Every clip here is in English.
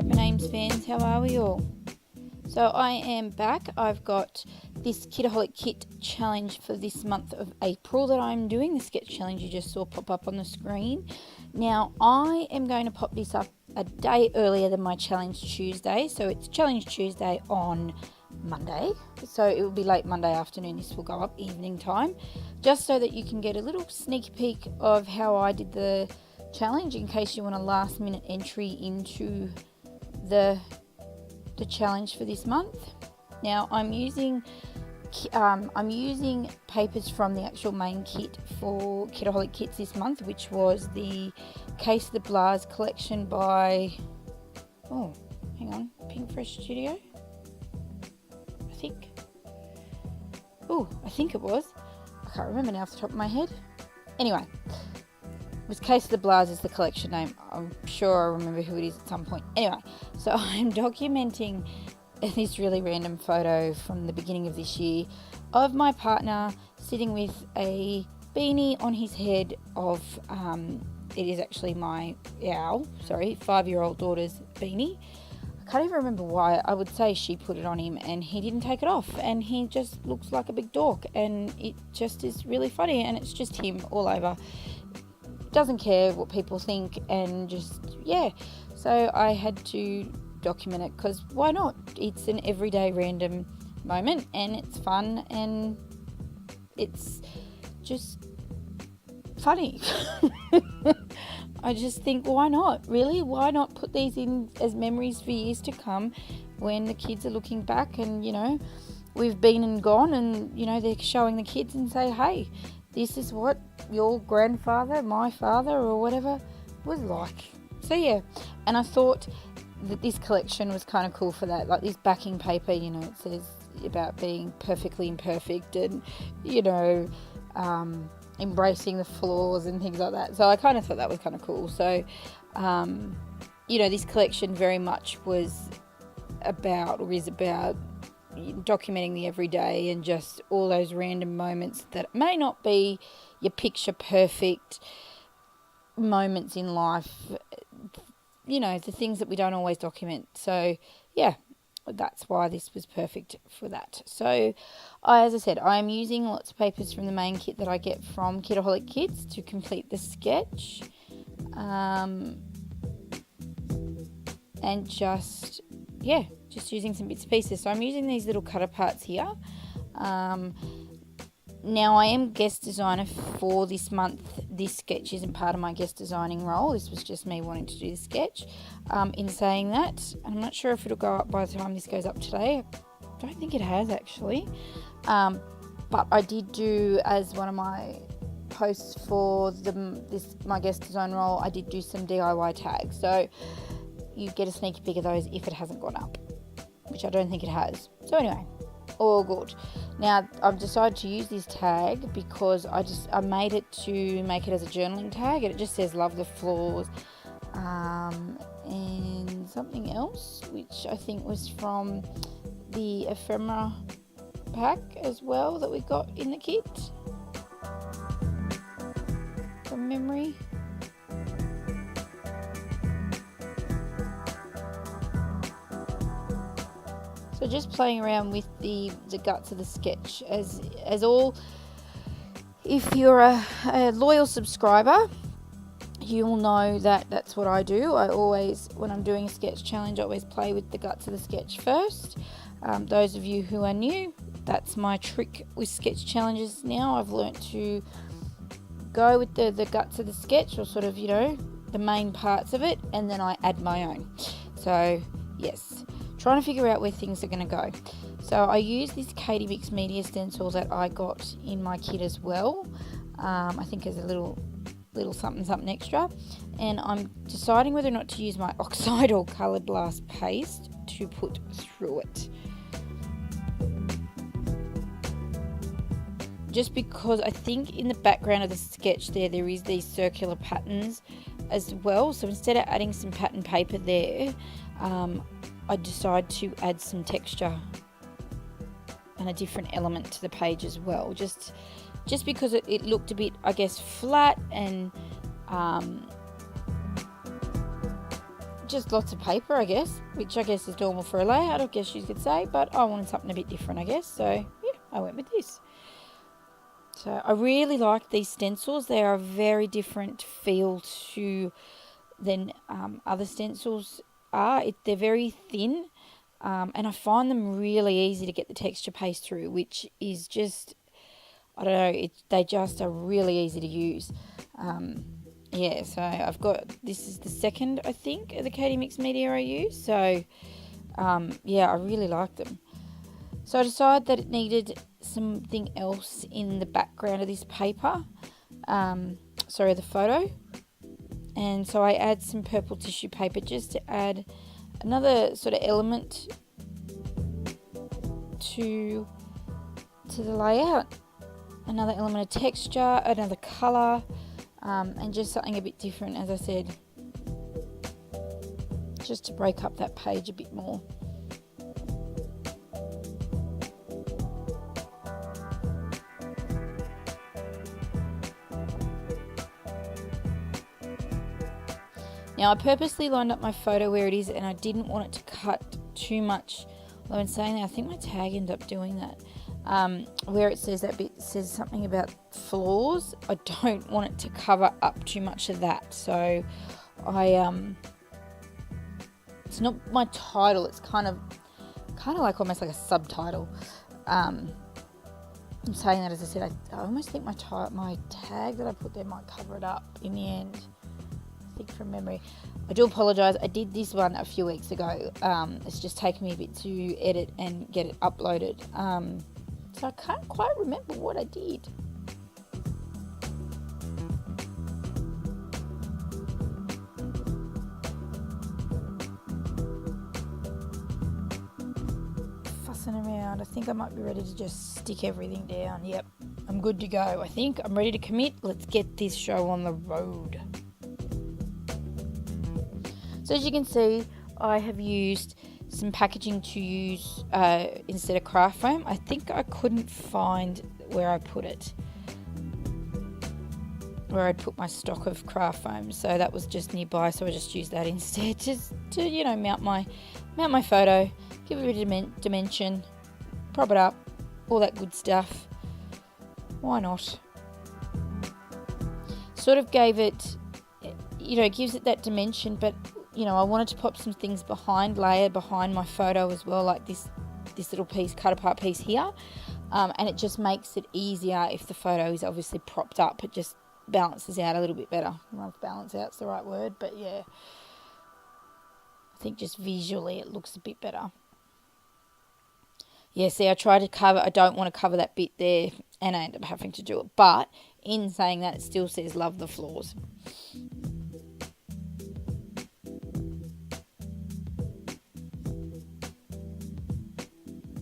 Scrapper Names fans, how are we all? So I am back. I've got this Kitaholic Kit challenge for this month of April that I'm doing, the sketch challenge you just saw pop up on the screen. Now I am going to pop this up a day earlier than my challenge Tuesday, so it's challenge Tuesday on Monday, so it will be late Monday afternoon. This will go up evening time, just so that you can get a little sneak peek of how I did the challenge in case you want a last minute entry into the challenge for this month. Now I'm using papers from the actual main kit for Kitaholic Kits this month, which was the Case of the Blahs collection by Pink Fresh Studio, I think it was. I can't remember now off the top of my head. Anyway, it was Case of the Blahs is the collection name. I'm sure I remember who it is at some point. Anyway, so I'm documenting this really random photo from the beginning of this year of my partner sitting with a beanie on his head of, it is actually my 5-year-old daughter's beanie. I can't even remember why. I would say she put it on him and he didn't take it off, and he just looks like a big dork, and it just is really funny, and it's just him all over. Doesn't care what people think, and just, yeah. So I had to document it because why not? It's an everyday random moment and it's fun and it's just funny. I just think, why not? Really? Why not put these in as memories for years to come when the kids are looking back and, you know, we've been and gone, and, you know, they're showing the kids and say, hey, this is what your grandfather, my father, or whatever was like. So yeah, and I thought that this collection was kind of cool for that. Like this backing paper, you know, it says about being perfectly imperfect and, you know, embracing the flaws and things like that. So I kind of thought that was kind of cool. So, you know, this collection very much was about, or is about, documenting the everyday and just all those random moments that may not be your picture perfect moments in life, you know, the things that we don't always document. So yeah, that's why this was perfect for that. So as I said, I'm using lots of papers from the main kit that I get from Kitaholic Kits to complete the sketch, and just using some bits and pieces. So I'm using these little cutter parts here. Now I am guest designer for this month. This sketch isn't part of my guest designing role. This was just me wanting to do the sketch. In saying that, I'm not sure if it'll go up by the time this goes up today. I don't think it has actually. But I did do, as one of my posts for my guest design role, I did do some DIY tags. So you get a sneaky peek of those if it hasn't gone up, which I don't think it has. So anyway, all good. Now I've decided to use this tag because I made it to make it as a journaling tag, and it just says love the flaws, and something else which I think was from the ephemera pack as well that we got in the kit from memory. So just playing around with the guts of the sketch, as all, if you're a loyal subscriber, you'll know that that's what I do. I always, when I'm doing a sketch challenge, I always play with the guts of the sketch first. Those of you who are new, that's my trick with sketch challenges now. I've learnt to go with the guts of the sketch, or sort of, you know, the main parts of it, and then I add my own. So yes, trying to figure out where things are going to go. So I use this Katie Mix Media stencil that I got in my kit as well. I think as a little something extra, and I'm deciding whether or not to use my oxide or coloured glass paste to put through it. Just because I think in the background of the sketch there is these circular patterns as well. So instead of adding some pattern paper there, I decide to add some texture and a different element to the page as well. Just because it looked a bit, I guess, flat, and just lots of paper, I guess, which I guess is normal for a layout, I guess you could say, but I wanted something a bit different, I guess, so yeah, I went with this. So I really like these stencils. They are a very different feel to than other stencils are. They're very thin, and I find them really easy to get the texture paste through, which is just, I don't know, they just are really easy to use. Yeah, so I've got, this is the second, I think, of the Katie Mix Media I use. So, yeah, I really like them. So I decided that it needed something else in the background of this paper. The photo. And so I add some purple tissue paper just to add another sort of element to the layout. Another element of texture, another colour. And just something a bit different, as I said, just to break up that page a bit more. Now I purposely lined up my photo where it is, and I didn't want it to cut too much. Although in saying that, I think my tag ended up doing that. Where it says that bit says something about flaws, I don't want it to cover up too much of that. So it's not my title, it's kind of like almost like a subtitle. I'm saying that, as I said, I almost think my tag that I put there might cover it up in the end. I think from memory. I do apologise, I did this one a few weeks ago. It's just taken me a bit to edit and get it uploaded. So I can't quite remember what I did. Fussing around. I think I might be ready to just stick everything down. Yep, I'm good to go. I think I'm ready to commit. Let's get this show on the road. So as you can see, I have used some packaging to use instead of craft foam. I think I couldn't find where I put it, where I'd put my stock of craft foam, so that was just nearby, so I just used that instead just to mount my photo, give it a bit of dimension, prop it up, all that good stuff. Why not? Sort of gave it, gives it that dimension, but I wanted to pop some things behind my photo as well, like this little piece, cut apart piece here, and it just makes it easier if the photo is obviously propped up. It just balances out a little bit better. I don't know if balance out's the right word, but yeah, I think just visually it looks a bit better. Yeah, see, I try to cover, I don't want to cover that bit there, and I end up having to do it, but in saying that, it still says love the flaws.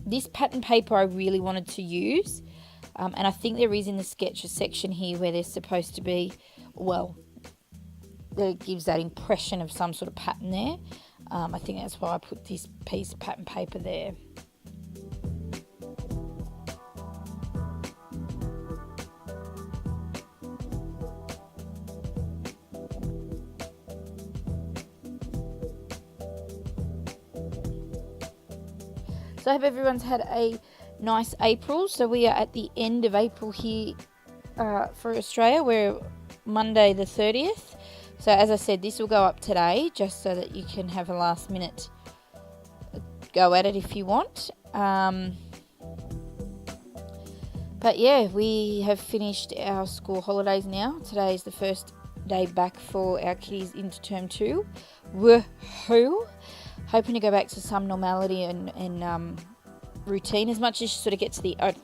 This pattern paper I really wanted to use, and I think there is in the sketches section here where there's supposed to be, that gives that impression of some sort of pattern there. I think that's why I put this piece of pattern paper there. So I hope everyone's had a nice April. So we are at the end of April here for Australia. We're Monday the 30th. So as I said, this will go up today just so that you can have a last minute go at it if you want. But yeah, we have finished our school holidays now. Today is the first day back for our kiddies into term 2. Woohoo! Hoping to go back to some normality and routine, as much as you sort of get to the end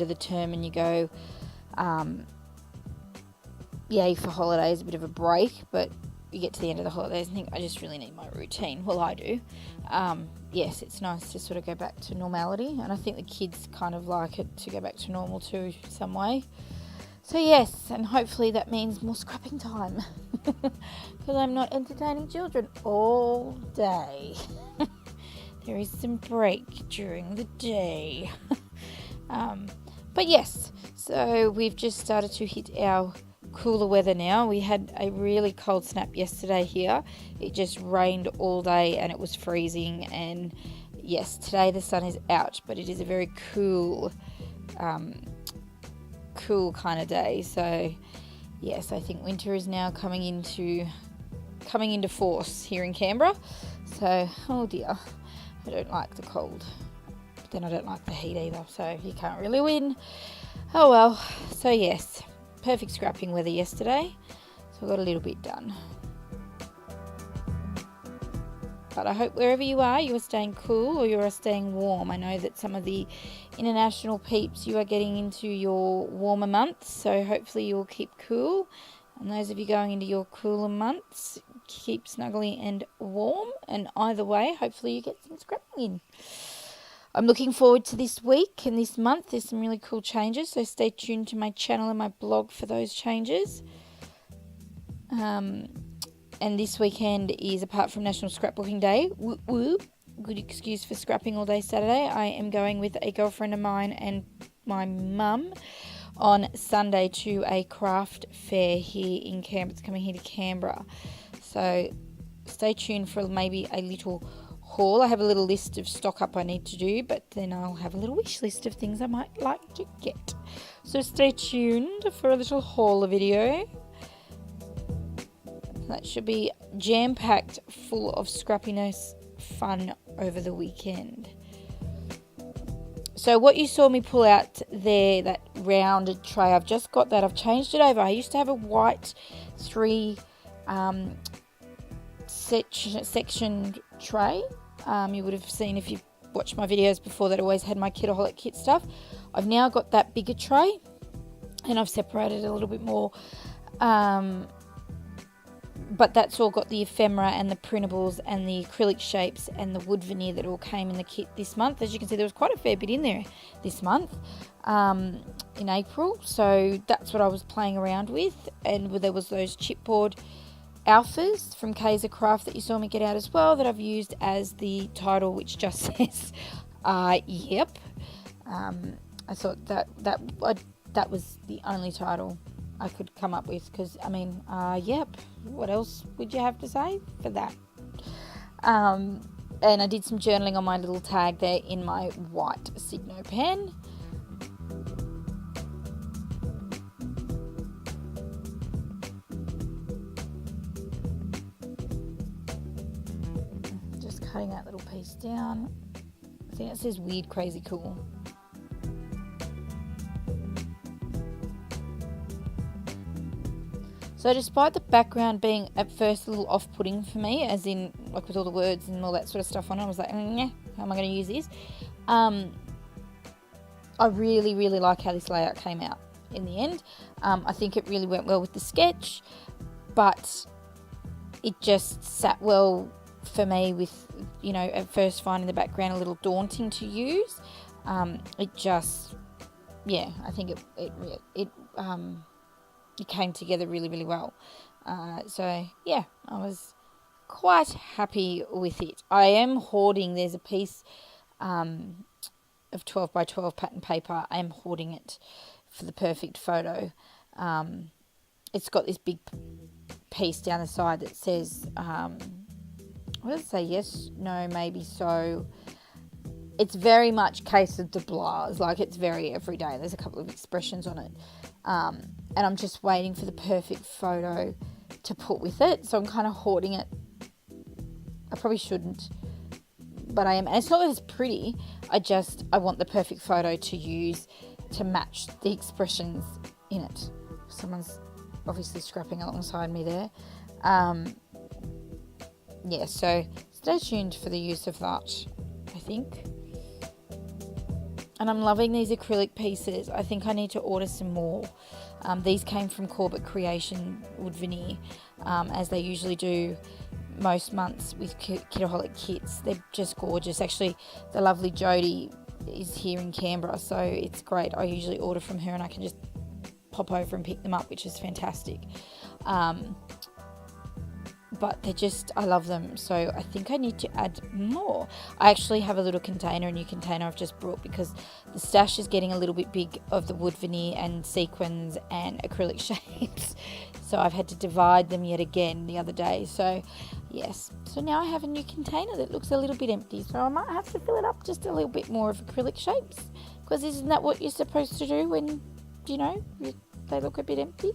of the term and you go, yay for holidays, a bit of a break, but you get to the end of the holidays and think, I just really need my routine. Well, I do. Yes, it's nice to sort of go back to normality, and I think the kids kind of like it to go back to normal too, some way. So yes, and hopefully that means more scrapping time, because I'm not entertaining children all day. There is some break during the day. But yes, so we've just started to hit our cooler weather now. We had a really cold snap yesterday here. It just rained all day and it was freezing, and yes, today the sun is out, but it is a very cool kind of day. So yes, I think winter is now coming into force here in Canberra. So, oh dear, I don't like the cold, but then I don't like the heat either, so you can't really win. Oh well. So yes, perfect scrapping weather yesterday, so I got a little bit done. But I hope wherever you are staying cool or you are staying warm. I know that some of the international peeps, you are getting into your warmer months, so hopefully you'll keep cool. And those of you going into your cooler months, keep snuggly and warm. And either way, hopefully you get some scrapping in. I'm looking forward to this week and this month. There's some really cool changes, so stay tuned to my channel and my blog for those changes. And this weekend is, apart from National Scrapbooking Day, woo woo, good excuse for scrapping all day Saturday, I am going with a girlfriend of mine and my mum on Sunday to a craft fair here in Canberra. It's coming here to Canberra. So stay tuned for maybe a little haul. I have a little list of stock up I need to do, but then I'll have a little wish list of things I might like to get. So stay tuned for a little haul video. That should be jam-packed full of scrappiness fun over the weekend. So what you saw me pull out there, that rounded tray, I've just got that. I've changed it over. I used to have a white 3 sectioned tray. You would have seen if you watched my videos before that I always had my Kitaholic Kit stuff. I've now got that bigger tray, and I've separated it a little bit more. But that's all got the ephemera and the printables and the acrylic shapes and the wood veneer that all came in the kit this month. As you can see, there was quite a fair bit in there this month, in April. So that's what I was playing around with. And there was those chipboard alphas from Kaiser Craft that you saw me get out as well, that I've used as the title, which just says, yep. I thought that was the only title I could come up with, because I mean, yep, what else would you have to say for that? And I did some journaling on my little tag there in my white Signo pen. Just cutting that little piece down. I think it says weird, crazy, cool. So despite the background being at first a little off-putting for me, as in like with all the words and all that sort of stuff on it, I was like, how am I going to use this? I really, really like how this layout came out in the end. I think it really went well with the sketch, but it just sat well for me with, at first finding the background a little daunting to use. It just, I think it came together really, really well. So I was quite happy with it. I am hoarding, there's a piece of 12 by 12 pattern paper. I am hoarding it for the perfect photo. It's got this big piece down the side that says, what does it say? Yes, no, maybe so. It's very much case of the blahs, like it's very everyday. There's a couple of expressions on it. And I'm just waiting for the perfect photo to put with it. So I'm kind of hoarding it. I probably shouldn't, but I am. And it's not that it's pretty. I want the perfect photo to use to match the expressions in it. Someone's obviously scrapping alongside me there. So stay tuned for the use of that, I think. And I'm loving these acrylic pieces. I think I need to order some more. These came from Corbett Creation Wood Veneer, as they usually do most months with Kitaholic Kits. They're just gorgeous. Actually, the lovely Jodie is here in Canberra, so it's great. I usually order from her and I can just pop over and pick them up, which is fantastic. But but I love them. So I think I need to add more. I actually have a little container, a new container I've just brought, because the stash is getting a little bit big of the wood veneer and sequins and acrylic shapes. So I've had to divide them yet again the other day. So yes, so now I have a new container that looks a little bit empty. So I might have to fill it up just a little bit more of acrylic shapes, because isn't that what you're supposed to do when, they look a bit empty?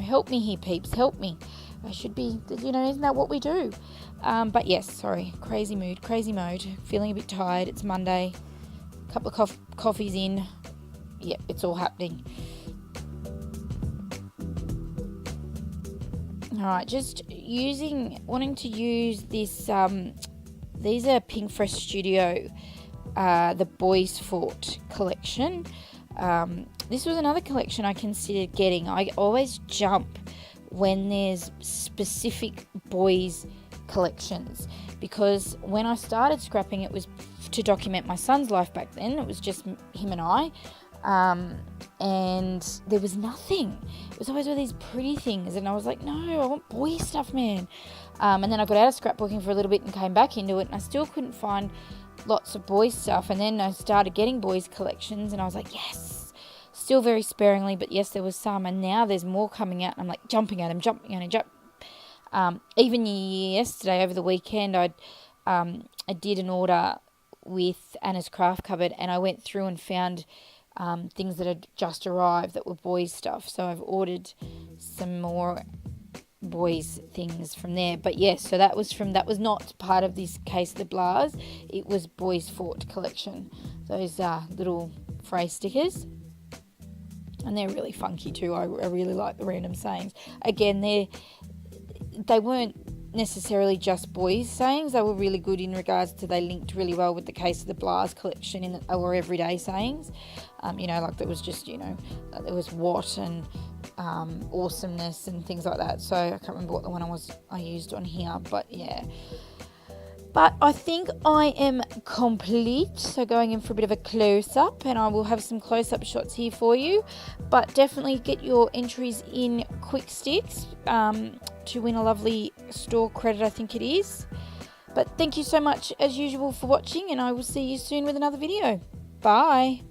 Help me here, peeps, help me. I should be, isn't that what we do? But yes, sorry, crazy mode, feeling a bit tired. It's Monday, a couple of coffees in. Yep, it's all happening. Alright, just wanting to use this, these are Pink Fresh Studio, the Boys Fort collection. This was another collection I considered getting. I always jump when there's specific boys collections, because when I started scrapping, it was to document my son's life back then. It was just him and I, and there was nothing. It was always all these pretty things, and I was like, no, I want boy stuff, man. And then I got out of scrapbooking for a little bit and came back into it, and I still couldn't find lots of boys stuff. And then I started getting boys collections, and I was like, yes. Still very sparingly, but yes, there was some, and now there's more coming out, and I'm like jumping at them. Even yesterday, over the weekend, I did an order with Anna's Craft Cupboard, and I went through and found things that had just arrived that were boys stuff. So I've ordered some more boys things from there. But yes, so that was not part of this Case of the Blahs. It was Boys Fort collection. Those little phrase stickers. And they're really funky too. I really like the random sayings. Again, they weren't necessarily just boys sayings. They were really good in regards to, they linked really well with the Case of the Blahs collection, in that they were everyday sayings. Like there was just, there was what and awesomeness and things like that. So I can't remember what the one I used on here, but yeah. But I think I am complete. So going in for a bit of a close-up, and I will have some close-up shots here for you. But definitely get your entries in quick sticks to win a lovely store credit, I think it is. But thank you so much, as usual, for watching, and I will see you soon with another video. Bye.